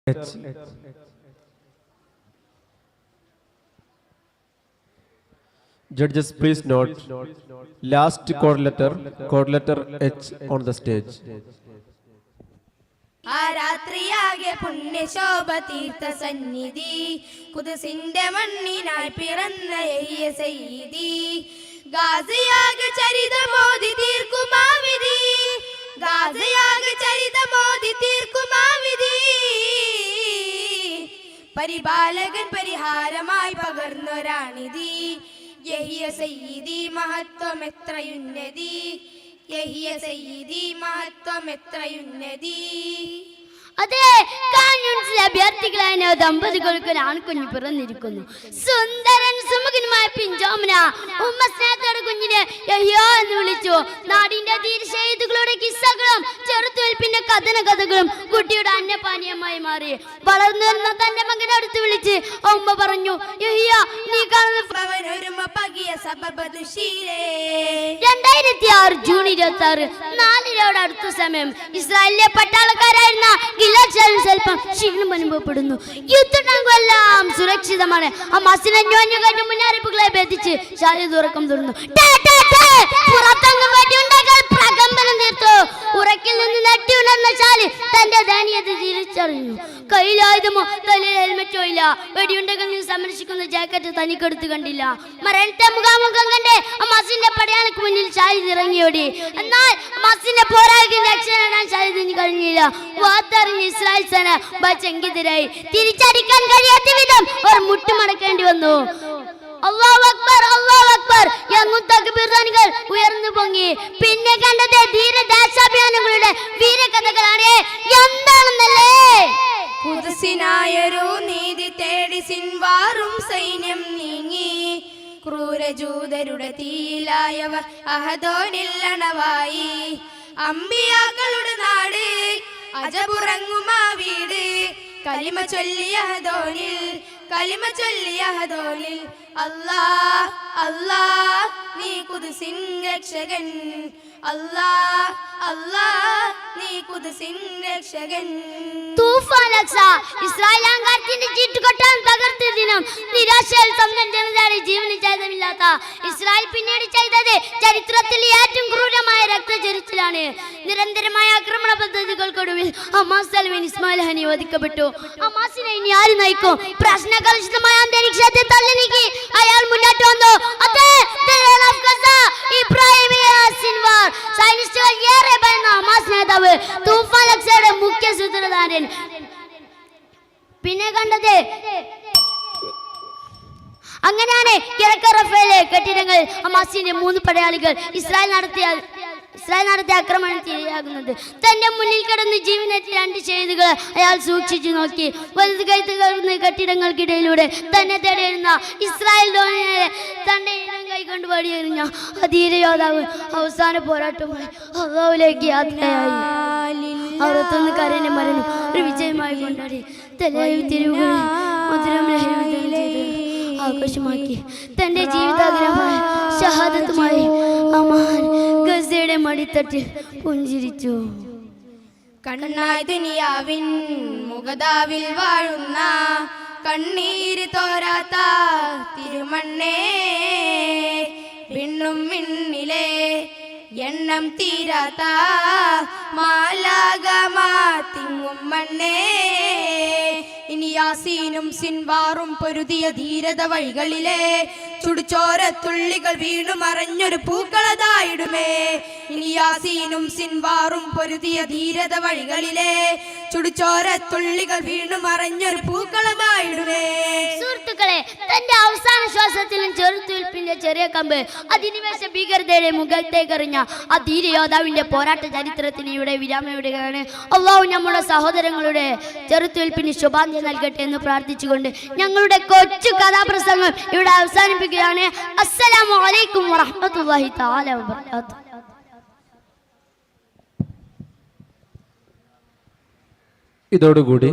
H. Judges, please note last chord letter H on the stage. ആരാത്രിയാകെ പുണ്യശോഭ തീർത്ത സന്നിധി കുദ്സിന്റെ മണ്ണിനായി പിറന്ന യഹ്യ സയ്യിദി ഗാസിയാക ചരിതമോദി തീർക്കുമാവിധി ഗാസിയാക ചരിതമോദി തീർക്കുമാവിധി പരിപാലകൻ പരിഹാരമായി പകർന്നൊരാണിധി യഹ്യ സയ്യിദി മഹത്വം എത്രയുന്നതി യഹ്യ സയ്യിദി മഹത്വം എത്രയുന്നതി. അതെ, കാഞ്ഞൂൺസിലെ അഭ്യർത്ഥികളായ ദമ്പതികൾക്ക് ഒരു ആൺകുഞ്ഞ് പിറന്നിരിക്കുന്നു. സുന്ദരൻ സുമുഖനുമായ പിഞ്ചോമന ഉമ്മ സ്നേഹത്തോടെ കുഞ്ഞിനെ യഹ്യ എന്ന് വിളിച്ചു. നാടിന്റെ തീരശേഹികളുടെ കിസ്സകളും ചെറുത്തുവെൽപ്പിന്റെ കഥനകഥകളും കുട്ടിയുടെ അന്നപാനീയമായി മാറി. വളർന്നു വരുന്ന തന്റെ മകനെ അടുത്ത് വിളിച്ച് ഉമ്മ പറഞ്ഞു, യഹ്യ, നീ കാണുന്ന 2006 ജൂൺ 26 4 അടുത്ത സമയം ഇസ്രായേലിലെ പട്ടാളക്കാരായിരുന്ന സ്വല്പം ക്ഷീണം അനുഭവപ്പെടുന്നു. യുദ്ധങ്ങളെല്ലാം സുരക്ഷിതമാണ്. ഹമാസിനെ കഴിഞ്ഞ മുന്നറിയിപ്പുകളെ ഭേദിച്ച് ശാരീ തുറക്കം തുറന്നു. പ്രകമ്പനം തീർത്തു. ഉറക്കിൽ നിന്ന് നെട്ടി ഉണർന്ന ശാലി തന്റെ ദയനീയത തിരിച്ചറിഞ്ഞു. കയ്യിലായുധമോ തലയിൽ ഹെൽമെറ്റോ ഇല്ല. വെടിയുണ്ടകളിൽ നിന്ന് സംരക്ഷിക്കുന്ന ജാക്കറ്റ് തനിക്കെടുത്ത് കണ്ടില്ല. മരണത്തെ മുഖാമുഖം കണ്ട് ഹമാസിന്റെ പടയാളിക്ക് മുന്നിൽ ഷാഹിദ് ഇറങ്ങിയോടി. എന്നാൽ ഹമാസിന്റെ പോരാളിക്ക് രക്ഷ നേടാൻ ഷാഹിദിന് കഴിഞ്ഞില്ല. വാർത്തറിഞ്ഞ് ഇസ്രായേൽ സേന ബച്ചെങ്കിതിരായി. തിരിച്ചടിക്കാൻ കഴിയാത്ത വിധം അവർ മുട്ടുമടക്കേണ്ടി വന്നു. അല്ലാഹു അക്ബർ, അല്ലാഹു അക്ബർ എന്നും തക്ബീർധ്വനികൾ ഉയർന്നു പൊങ്ങി. പിന്നെ കണ്ടത് ധീരദേശാഭിമാനികളുടെ വീരകഥകളാണ്. എന്താണെന്നല്ലേ? ഖുദ്സിനായൊരു നീതി തേടി സിൻവാറും സൈന്യം നീങ്ങി. ക്രൂരജൂതരുടെ തീയിലായവർ അഹദോനില്ലണവായി. അമ്പിയാക്കളുടെ നാട് അജബുറങ്ങുമാ വീട്. കലിമ ചൊല്ലിയഹദോനിൽ, കലിമ ചൊല്ലിയഹദോനിൽ. അല്ലാഹ് അല്ലാഹ് നീ ഖുദ്സിൻ രക്ഷകൻ. അല്ലാഹ് അല്ലാഹ് നീ ഖുദ്സിൻ രക്ഷകൻ. തൂഫാൻ അക്സ ഇസ്രായേൽ അഹങ്കാരത്തിന്റെ ചീട്ടുകൊട്ടാൻ തകർത്ത ദിനം. നിരാശയിൽ സ്വന്തം ജനതയുടെ ജീവന് ഛേദമില്ലാത്ത ഇസ്രായേൽ പിന്നീട് ചെയ്തത് ചരിത്രത്തിൽ ഏറ്റവും ക്രൂരമായ രക്തചരിച്ചിലാണ്. നിരന്തരമായ ആക്രമണ പദ്ധതികൾക്കൊടുവിൽ ഹമാസ് തലവൻ ഇസ്മായിൽ ഹനി വധിക്കപ്പെട്ടു. ഹമാസിനെ ഇനി ആര് നയിക്കും? പ്രശ്നകലുഷിതമായ അന്തരീക്ഷത്തെ തള്ളി നീക്കി അയാൾ മുന്നോട്ട് വന്നു. സൈനിസ്റ്റുകൾ ഏറെ ഭയന്ന ഹമാസ് നേതാവ് തൂഫാൻ അക്സയുടെ മുഖ്യ സൂത്രധാരൻ. പിന്നെ കണ്ടത് അങ്ങനെയാണ് കിഴക്ക് റഫേലെ കെട്ടിടങ്ങൾ ഹമാസിന്റെ 3 പടയാളികൾ ഇസ്രായേൽ നടത്തിയ ആക്രമണത്തിൽ ഇരയാകുന്നത്. തന്റെ മുന്നിൽ കിടന്ന് ജീവനേറ്റ് 2 ഷഹീദുകൾ അയാൾ സൂക്ഷിച്ചു നോക്കി. വലുത് കയറുന്ന കെട്ടിടങ്ങൾക്കിടയിലൂടെ തന്നെ തേടിയിരുന്ന ഇസ്രായേൽ ധോനിയെ തന്റെ ഇടം കൈകൊണ്ട് വടിയെറിഞ്ഞ ധീര യോദ്ധാവ് അവസാന പോരാട്ടമായി അല്ലാഹുവിലേക്ക് യാത്രയായി. 61 കരന്റെ മരണം ഒരു വിജയമായി കൊണ്ടാടി. തെരുവുകളിൽ മധുരം ആഘോഷമാക്കി. തന്റെ ജീവിതാഗ്രഹമായ ഷഹാദത്തുമായി അമാൻ ഗസയുടെ മടിത്തട്ടിൽ പുഞ്ചിരിച്ചു. കണ്ണായി ദുനിയാവിൻ മുഗദാവിൽ വാഴുന്ന കണ്ണീര് തോരാത്ത തിരുമണ്ണേ. വിണ്ണും വിണ്ണിലെ എണ്ണം തീരാത്ത മാലാകമാ തിങ്ങും മണ്ണേ. ഇനി യാസീനും സിൻവാറും പൊരുതിയ ധീരത വഴികളിലെ ചുടുചോരത്തുള്ളികൾ വീണു മറഞ്ഞൊരു പൂക്കളതായിടുമേ. ഇനി യാസീനും സിൻവാറും പൊരുതിയ ധീരത വഴികളിലെ ചുടുചോരത്തുള്ളികൾ വീണു മറഞ്ഞൊരു പൂക്കളതായിടുമേ. സുഹൃത്തുക്കളെ, തന്റെ അവസാന ശ്വാസത്തിലും ചെറുത്തുവെൽപ്പിന്റെ ചെറിയ കമ്പ് അധിനിവേശ ഭീകരതയുടെ മുഖത്തേക്ക് എറിഞ്ഞ ആ ധീര യോദ്ധാവിന്റെ പോരാട്ട ചരിത്രത്തിന് ഇവിടെ വിരാമമിടുകയാണ്. അല്ലാഹു നമ്മുടെ സഹോദരങ്ങളുടെ ചെറുത്തുവെൽപ്പിന് ശുഭാന്തി നൽകട്ടെ എന്ന് പ്രാർത്ഥിച്ചുകൊണ്ട് ഞങ്ങളുടെ കൊച്ചു കഥാപ്രസംഗം ഇവിടെ അവസാനിപ്പിക്കുകയാണ്. അസ്സലാമു അലൈക്കും വറഹ്മത്തുള്ളാഹി തആല വബറകാതുഹു. ഇതോടുകൂടി